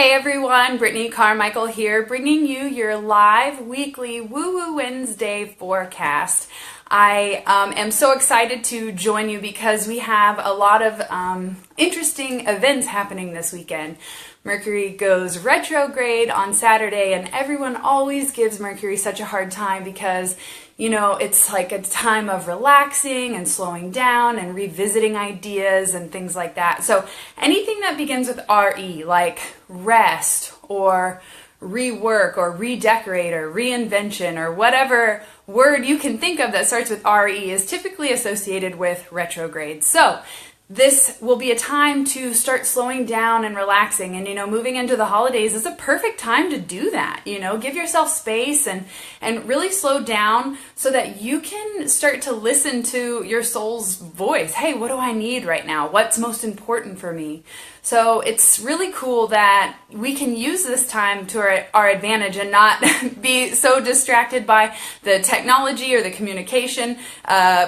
Hey everyone, Brittany Carmichael here, bringing you your live weekly Woo Woo Wednesday forecast. I am so excited to join you because we have a lot of interesting events happening this weekend. Mercury goes retrograde on Saturday, and everyone always gives Mercury such a hard time because, you know, it's like a time of relaxing and slowing down and revisiting ideas and things like that. So anything that begins with RE, like rest or rework or redecorate or reinvention or whatever word you can think of that starts with RE, is typically associated with retrograde. So this will be a time to start slowing down and relaxing, and moving into the holidays is a perfect time to do that. Give yourself space and really slow down so that you can start to listen to your soul's voice. Hey, what do I need right now? What's most important for me? So it's really cool that we can use this time to our advantage and not be so distracted by the technology or the communication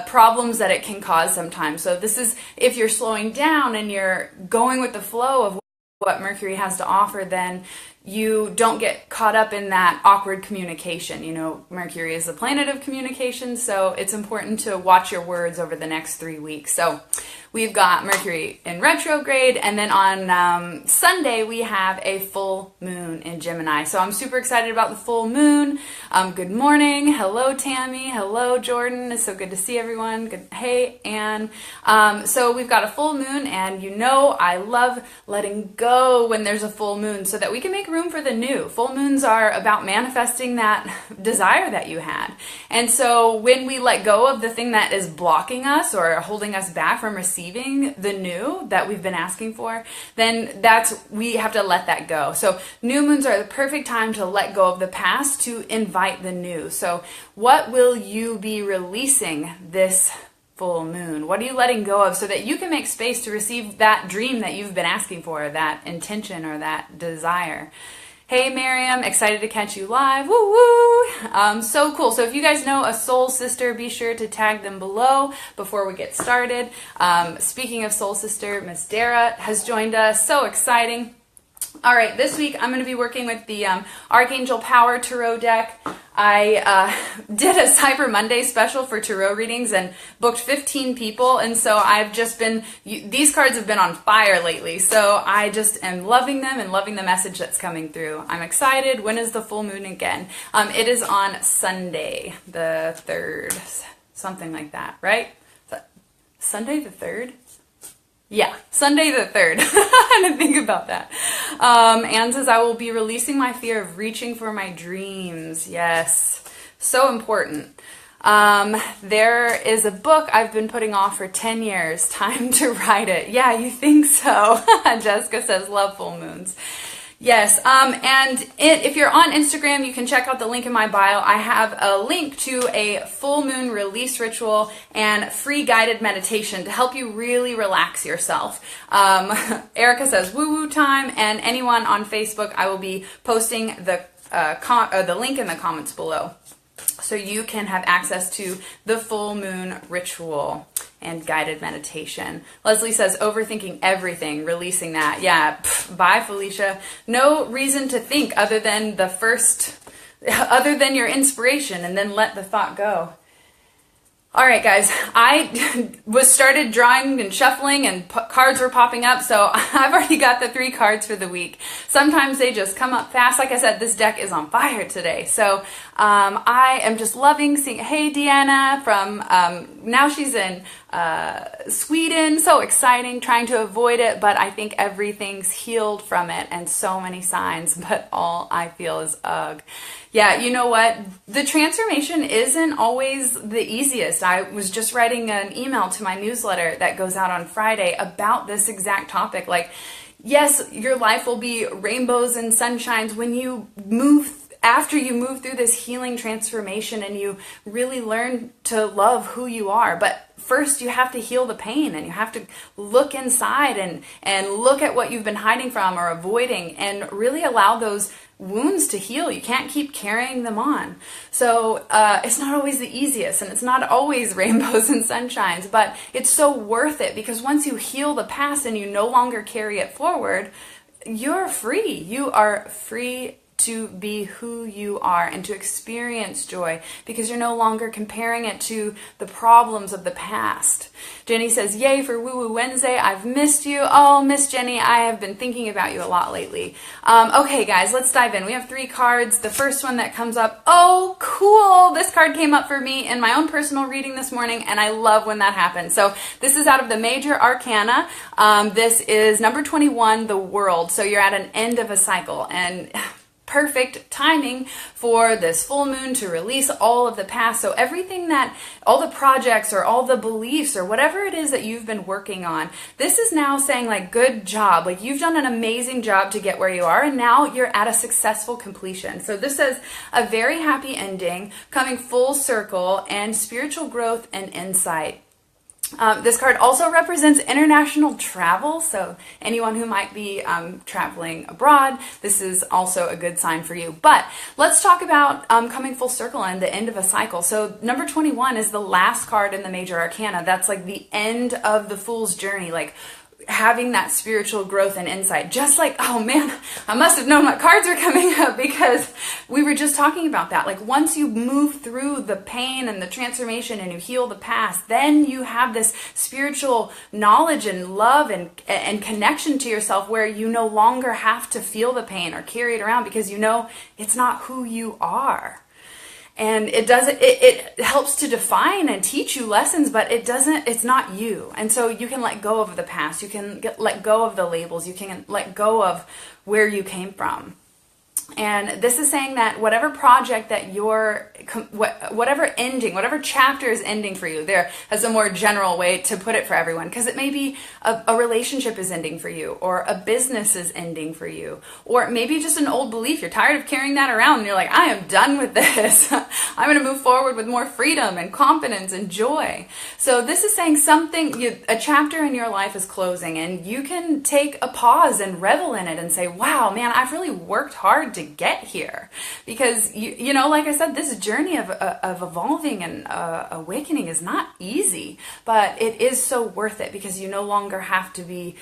problems that it can cause sometimes. So this is, if you're slowing down and you're going with the flow of what Mercury has to offer, then you don't get caught up in that awkward communication. Mercury is the planet of communication, so it's important to watch your words over the next 3 weeks. So we've got Mercury in retrograde, and then on Sunday we have a full moon in Gemini. So I'm super excited about the full moon. Good morning. Hello, Tammy. Hello, Jordan. It's so good to see everyone. Good. Hey, Anne. So we've got a full moon, and I love letting go when there's a full moon so that we can make room for the new. Full moons are about manifesting that desire that you had. And so when we let go of the thing that is blocking us or holding us back from receiving the new that we've been asking for, then we have to let that go. So new moons are the perfect time to let go of the past to invite the new. So what will you be releasing this full moon? What are you letting go of so that you can make space to receive that dream that you've been asking for, that intention or that desire? Hey Miriam, excited to catch you live. Woo woo! So cool. So if you guys know a soul sister, be sure to tag them below before we get started. Speaking of soul sister, Miss Dara has joined us. So exciting. All right, this week I'm going to be working with the Archangel Power Tarot deck. I did a Cyber Monday special for tarot readings and booked 15 people, and so I've just been, these cards have been on fire lately, so I just am loving them and loving the message that's coming through. I'm excited. When is the full moon again? It is on Sunday, the 3rd, something like that, right? Sunday the 3rd? Yeah, Sunday the 3rd. I didn't think about that. Anne says, I will be releasing my fear of reaching for my dreams. Yes, so important. There is a book I've been putting off for 10 years. Time to write it. Yeah, you think so? Jessica says, love full moons. Yes, if you're on Instagram, you can check out the link in my bio. I have a link to a full moon release ritual and free guided meditation to help you really relax yourself. Erica says woo woo time, and anyone on Facebook, I will be posting the link in the comments below, so you can have access to the full moon ritual and guided meditation. Leslie says, overthinking everything, releasing that. Yeah, bye Felicia. No reason to think other than your inspiration, and then let the thought go. All right, guys, I started drawing and shuffling, and cards were popping up, so I've already got the 3 cards for the week. Sometimes they just come up fast. Like I said, this deck is on fire today, so I am just loving seeing, hey, Deanna, from, now she's in Sweden, so exciting, trying to avoid it, but I think everything's healed from it, and so many signs, but all I feel is ugh. Yeah, you know what? The transformation isn't always the easiest. I was just writing an email to my newsletter that goes out on Friday about this exact topic. Like, yes, your life will be rainbows and sunshines when you after you move through this healing transformation and you really learn to love who you are. But first you have to heal the pain, and you have to look inside and look at what you've been hiding from or avoiding, and really allow those wounds to heal. You can't keep carrying them on. So it's not always the easiest, and it's not always rainbows and sunshines, but it's so worth it, because once you heal the past and you no longer carry it forward, you're free. You are free to be who you are and to experience joy because you're no longer comparing it to the problems of the past. Jenny says, yay for Woo Woo Wednesday. I've missed you. Oh, Miss Jenny, I have been thinking about you a lot lately. Okay, guys, let's dive in. We have 3 cards. The first one that comes up, oh, cool. This card came up for me in my own personal reading this morning, and I love when that happens. So this is out of the Major Arcana. This is number 21, the World. So you're at an end of a cycle, and perfect timing for this full moon to release all of the past. So everything that, all the projects or all the beliefs or whatever it is that you've been working on, this is now saying like, good job. Like you've done an amazing job to get where you are, and now you're at a successful completion. So this is a very happy ending, coming full circle, and spiritual growth and insight. This card also represents international travel, so anyone who might be traveling abroad, this is also a good sign for you. But let's talk about coming full circle and the end of a cycle. So number 21 is the last card in the Major Arcana. That's like the end of the Fool's journey, like having that spiritual growth and insight. Just like, oh man, I must have known what cards were coming up because we were just talking about that. Like once you move through the pain and the transformation and you heal the past, then you have this spiritual knowledge and love and connection to yourself where you no longer have to feel the pain or carry it around because you know it's not who you are. And it helps to define and teach you lessons, but it's not you. And so you can let go of the past. You can let go of the labels. You can let go of where you came from. And this is saying that whatever project that whatever ending, whatever chapter is ending for you, there is a more general way to put it for everyone, because it may be a relationship is ending for you, or a business is ending for you, or maybe just an old belief. You're tired of carrying that around and you're like, I am done with this. I'm going to move forward with more freedom and confidence and joy. So this is saying a chapter in your life is closing, and you can take a pause and revel in it and say, wow, man, I've really worked hard to get here. Because you know, like I said, this journey of evolving and awakening is not easy, but it is so worth it because you no longer have to be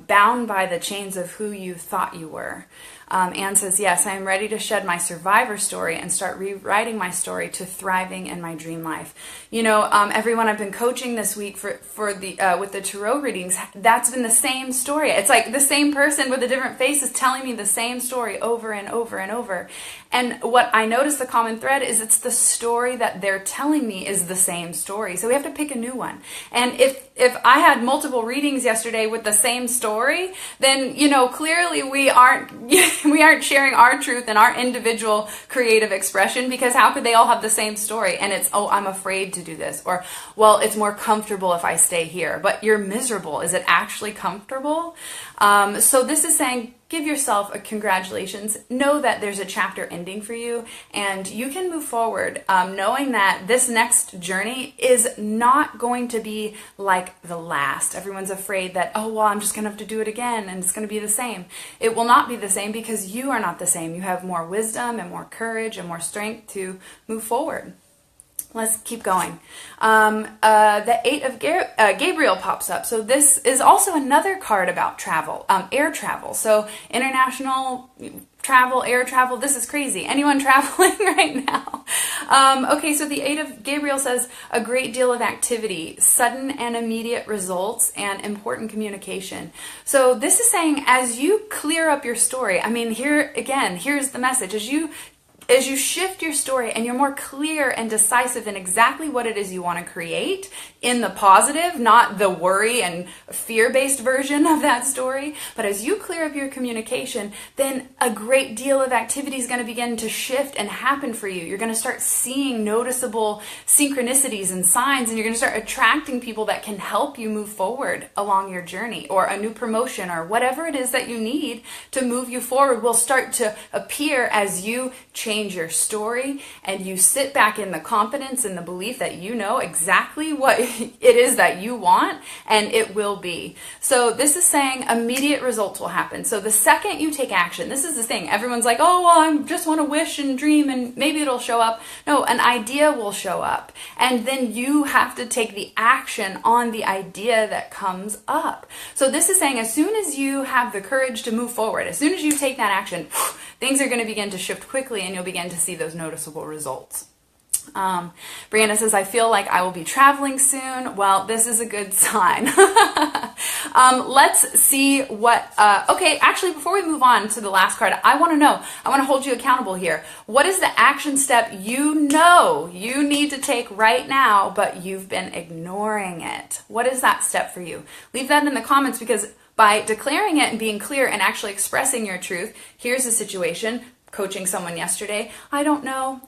bound by the chains of who you thought you were. Anne says, yes, I am ready to shed my survivor story and start rewriting my story to thriving in my dream life. You know, everyone I've been coaching this week with the tarot readings, that's been the same story. It's like the same person with a different face is telling me the same story over and over and over. And what I notice the common thread is it's the story that they're telling me is the same story. So we have to pick a new one. And if I had multiple readings yesterday with the same story, then, you know, clearly we aren't sharing our truth and our individual creative expression, because how could they all have the same story? And it's, oh, I'm afraid to do this, or, well, it's more comfortable if I stay here. But you're miserable. Is it actually comfortable? So this is saying, give yourself a congratulations. Know that there's a chapter ending for you, and you can move forward knowing that this next journey is not going to be like the last. Everyone's afraid that, oh, well, I'm just going to have to do it again and it's going to be the same. It will not be the same because you are not the same. You have more wisdom and more courage and more strength to move forward. Let's keep going. The 8 of Gabriel pops up. So this is also another card about travel, air travel. So international travel, air travel, this is crazy. Anyone traveling right now? Okay, so the 8 of Gabriel says a great deal of activity, sudden and immediate results, and important communication. So this is saying as you clear up your story, I mean, here's the message. As you shift your story and you're more clear and decisive in exactly what it is you want to create in the positive, not the worry and fear-based version of that story, but as you clear up your communication, then a great deal of activity is going to begin to shift and happen for you. You're going to start seeing noticeable synchronicities and signs, and you're going to start attracting people that can help you move forward along your journey, or a new promotion, or whatever it is that you need to move you forward will start to appear as you change change your story and you sit back in the confidence and the belief that you know exactly what it is that you want, and it will be. So this is saying immediate results will happen. So the second you take action, this is the thing. Everyone's like, oh, well, I just want to wish and dream and maybe it'll show up. No, an idea will show up. And then you have to take the action on the idea that comes up. So this is saying as soon as you have the courage to move forward, as soon as you take that action, things are going to begin to shift quickly and you'll begin to see those noticeable results. Brianna says, I feel like I will be traveling soon. Well, this is a good sign. Let's see what, okay, actually, before we move on to the last card, I want to hold you accountable here. What is the action step you know you need to take right now, but you've been ignoring it? What is that step for you? Leave that in the comments, because by declaring it and being clear and actually expressing your truth, here's the situation. Coaching someone yesterday, I don't know.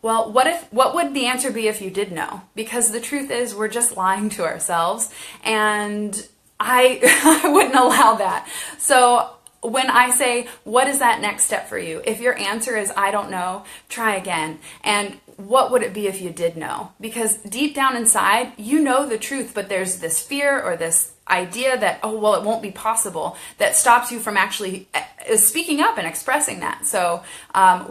Well, what would the answer be if you did know? Because the truth is we're just lying to ourselves, and I wouldn't allow that. So when I say, what is that next step for you? If your answer is, I don't know, try again. And what would it be if you did know? Because deep down inside, you know the truth, but there's this fear or this idea that, oh, well, it won't be possible, that stops you from actually speaking up and expressing that. So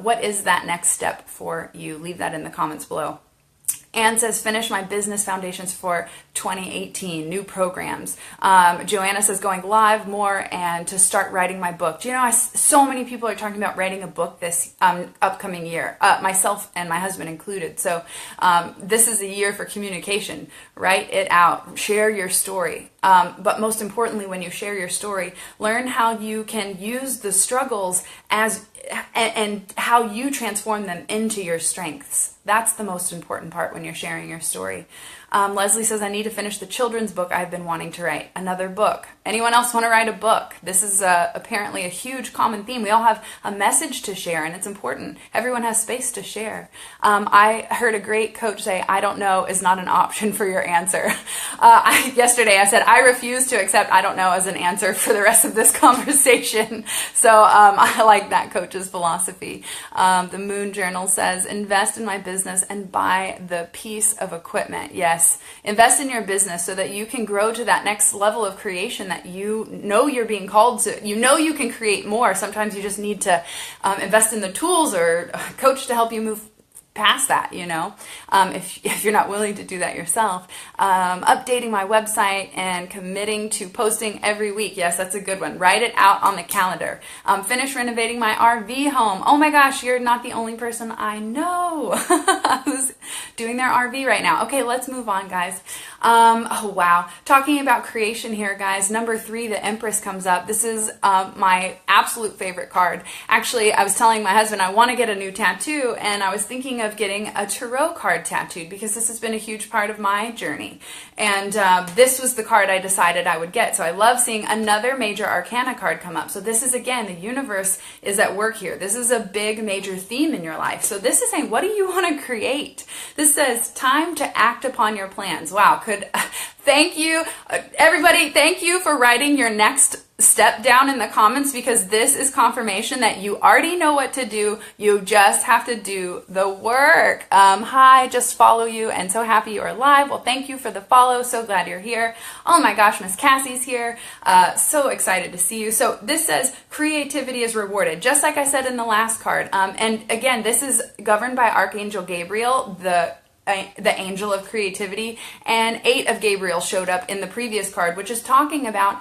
what is that next step for you? Leave that in the comments below. Anne says, finish my business foundations for 2018, new programs. Joanna says, going live more and to start writing my book. Do you know, so many people are talking about writing a book this upcoming year, myself and my husband included. So this is a year for communication. Write it out. Share your story. But most importantly, when you share your story, learn how you can use the struggles and how you transform them into your strengths. That's the most important part when you're sharing your story. Leslie says, I need to finish the children's book I've been wanting to write. Another book. Anyone else want to write a book? This is apparently a huge common theme. We all have a message to share, and it's important. Everyone has space to share. I heard a great coach say, I don't know is not an option for your answer. Yesterday I said, I refuse to accept I don't know as an answer for the rest of this conversation. So I like that coach's philosophy. The Moon Journal says, invest in my business and buy the piece of equipment. Yes. Invest in your business so that you can grow to that next level of creation that you know you're being called to. You know you can create more. Sometimes you just need to invest in the tools or a coach to help you move past that, you know, if you're not willing to do that yourself. Updating my website and committing to posting every week. Yes, that's a good one. Write it out on the calendar. Finish renovating my RV home. Oh my gosh, you're not the only person I know who's doing their RV right now. Okay, let's move on, guys. Oh wow, talking about creation here, guys. Number 3, the Empress comes up. This is my absolute favorite card. Actually, I was telling my husband I want to get a new tattoo, and I was thinking of getting a tarot card tattooed because this has been a huge part of my journey. And this was the card I decided I would get. So I love seeing another major arcana card come up. So this is, again, the universe is at work here. This is a big major theme in your life. So this is saying, what do you want to create? This says, time to act upon your plans. Wow, thank you, everybody. Thank you for writing your next step down in the comments, because this is confirmation that you already know what to do. You just have to do the work. Hi, just follow you and so happy you are live. Well, thank you for the follow. So glad you're here. Oh my gosh, Miss Cassie's here. So excited to see you. So this says creativity is rewarded, just like I said in the last card. And again, this is governed by Archangel Gabriel, the angel of creativity, and 8 of Gabriel showed up in the previous card, which is talking about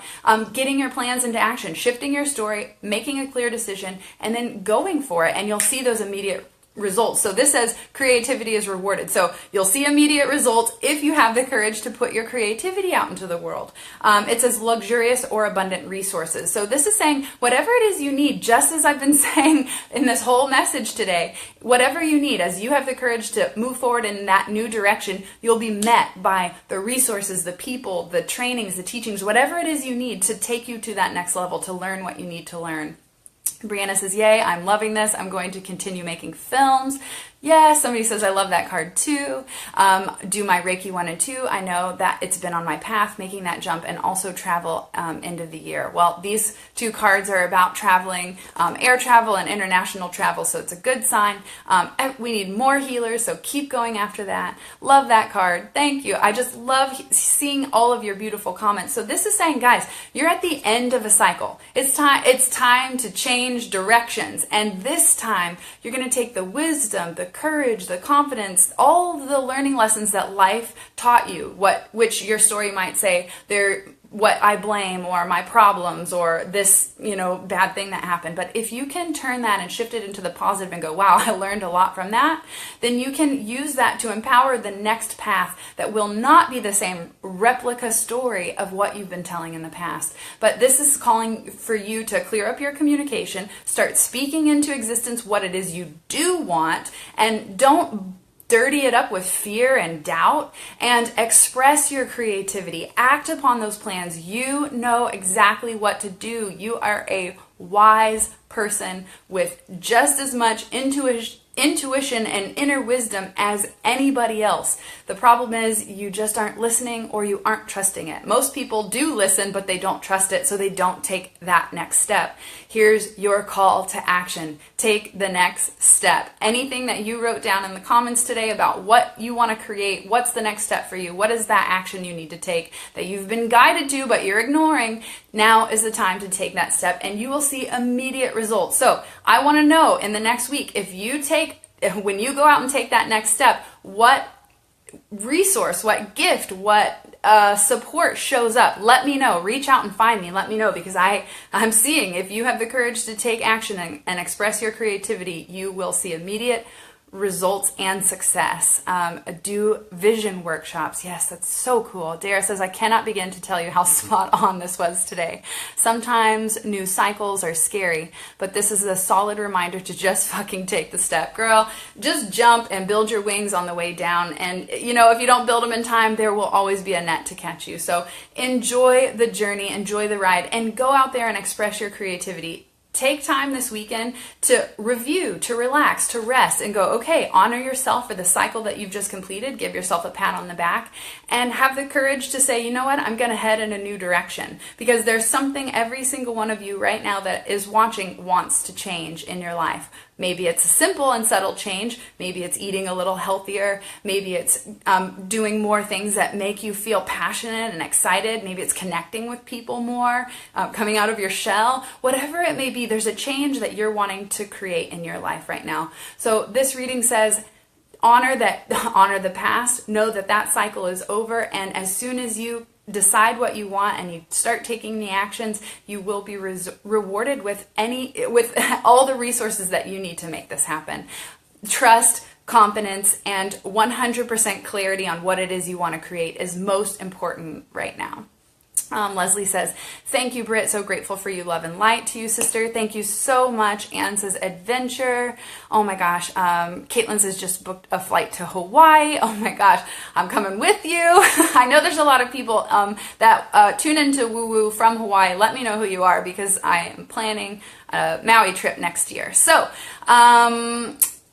getting your plans into action, shifting your story, making a clear decision, and then going for it, and you'll see those immediate results. So this says creativity is rewarded. So you'll see immediate results if you have the courage to put your creativity out into the world. It says luxurious or abundant resources. So this is saying whatever it is you need, just as I've been saying in this whole message today, whatever you need, as you have the courage to move forward in that new direction, you'll be met by the resources, the people, the trainings, the teachings, whatever it is you need to take you to that next level, to learn what you need to learn. Brianna says, yay, I'm loving this. I'm going to continue making films. Yes, somebody says, I love that card too. Do my Reiki 1 and 2. I know that it's been on my path, making that jump, and also travel end of the year. Well, these two cards are about traveling, air travel and international travel, so it's a good sign. We need more healers, so keep going after that. Love that card. Thank you. I just love seeing all of your beautiful comments. So this is saying, guys, you're at the end of a cycle. It's time to change directions, and this time you're going to take the wisdom, the courage, the confidence, all the learning lessons that life taught you, which your story might say they're what I blame, or my problems, or this, bad thing that happened. But if you can turn that and shift it into the positive and go, wow, I learned a lot from that, then you can use that to empower the next path that will not be the same replica story of what you've been telling in the past. But this is calling for you to clear up your communication, start speaking into existence what it is you do want, and don't dirty it up with fear and doubt, and express your creativity. Act upon those plans. You know exactly what to do. You are a wise person with just as much intuition and inner wisdom as anybody else. The problem is you just aren't listening, or you aren't trusting it. Most people do listen, but they don't trust it, so they don't take that next step. Here's your call to action. Take the next step. Anything that you wrote down in the comments today about what you want to create, what's the next step for you? What is that action you need to take that you've been guided to, but you're ignoring? Now is the time to take that step, and you will see immediate results. So I want to know in the next week, when you go out and take that next step, what resource, what gift, what support shows up. Let me know. Reach out and find me. Let me know, because I'm seeing if you have the courage to take action and express your creativity, you will see immediate results and success. Do vision workshops. Yes, that's so cool. Dara says, I cannot begin to tell you how spot on this was today. Sometimes new cycles are scary, but this is a solid reminder to just fucking take the step. Girl, just jump and build your wings on the way down. And if you don't build them in time, there will always be a net to catch you. So enjoy the journey, enjoy the ride, and go out there and express your creativity. Take time this weekend to review, to relax, to rest, and go, okay, honor yourself for the cycle that you've just completed. Give yourself a pat on the back, and have the courage to say, you know what, I'm going to head in a new direction, because there's something every single one of you right now that is watching wants to change in your life. Maybe it's a simple and subtle change. Maybe it's eating a little healthier. Maybe it's doing more things that make you feel passionate and excited. Maybe it's connecting with people more, coming out of your shell. Whatever it may be, there's a change that you're wanting to create in your life right now. So this reading says, honor the past. Know that cycle is over, and as soon as you decide what you want and you start taking the actions, you will be rewarded with all the resources that you need to make this happen. Trust, confidence, and 100% clarity on what it is you want to create is most important right now. Leslie says, thank you, Britt. So grateful for you. Love and light to you, sister. Thank you so much. Anne says, adventure. Oh my gosh. Caitlin says, just booked a flight to Hawaii. Oh my gosh. I'm coming with you. I know there's a lot of people that tune into Woo Woo from Hawaii. Let me know who you are, because I am planning a Maui trip next year. So,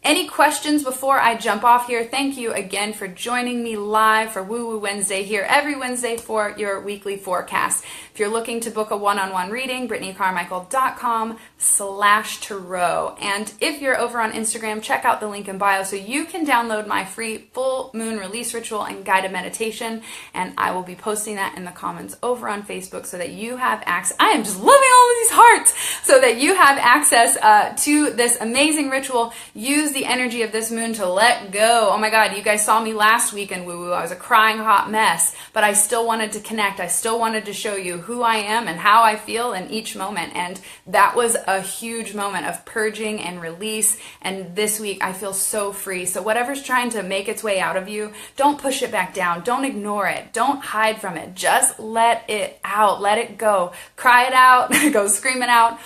any questions before I jump off here? Thank you again for joining me live for Woo Woo Wednesday here every Wednesday for your weekly forecast. If you're looking to book a one-on-one reading, BrittanyCarmichael.com/tarot. And if you're over on Instagram, check out the link in bio so you can download my free full moon release ritual and guided meditation. And I will be posting that in the comments over on Facebook so that you have access. I am just loving all of these hearts, so that you have access to this amazing ritual. Use the energy of this moon to let go. Oh my God, you guys saw me last week in Woo Woo. I was a crying hot mess, but I still wanted to connect. I still wanted to show you who I am and how I feel in each moment. And that was a huge moment of purging and release. And this week I feel so free. So whatever's trying to make its way out of you, don't push it back down. Don't ignore it. Don't hide from it. Just let it out. Let it go. Cry it out. Go scream it out.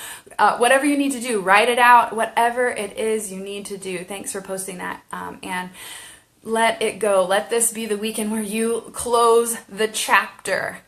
Whatever you need to do, write it out. Whatever it is you need to do. Thanks for posting that. And let it go. Let this be the weekend where you close the chapter.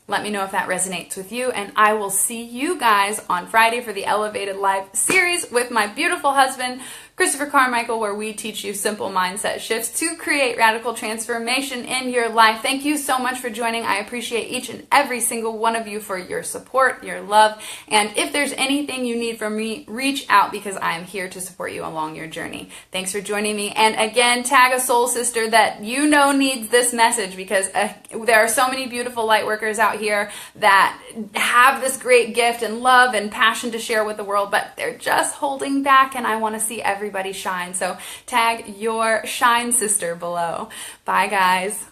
Let me know if that resonates with you, and I will see you guys on Friday for the Elevated Life series with my beautiful husband, Christopher Carmichael, where we teach you simple mindset shifts to create radical transformation in your life. Thank you so much for joining. I appreciate each and every single one of you for your support, your love, and if there's anything you need from me, reach out because I am here to support you along your journey. Thanks for joining me, and again, tag a soul sister that you know needs this message, because there are so many beautiful light workers out here that have this great gift and love and passion to share with the world, but they're just holding back, and I want to see everybody shine. So tag your shine sister below. Bye, guys.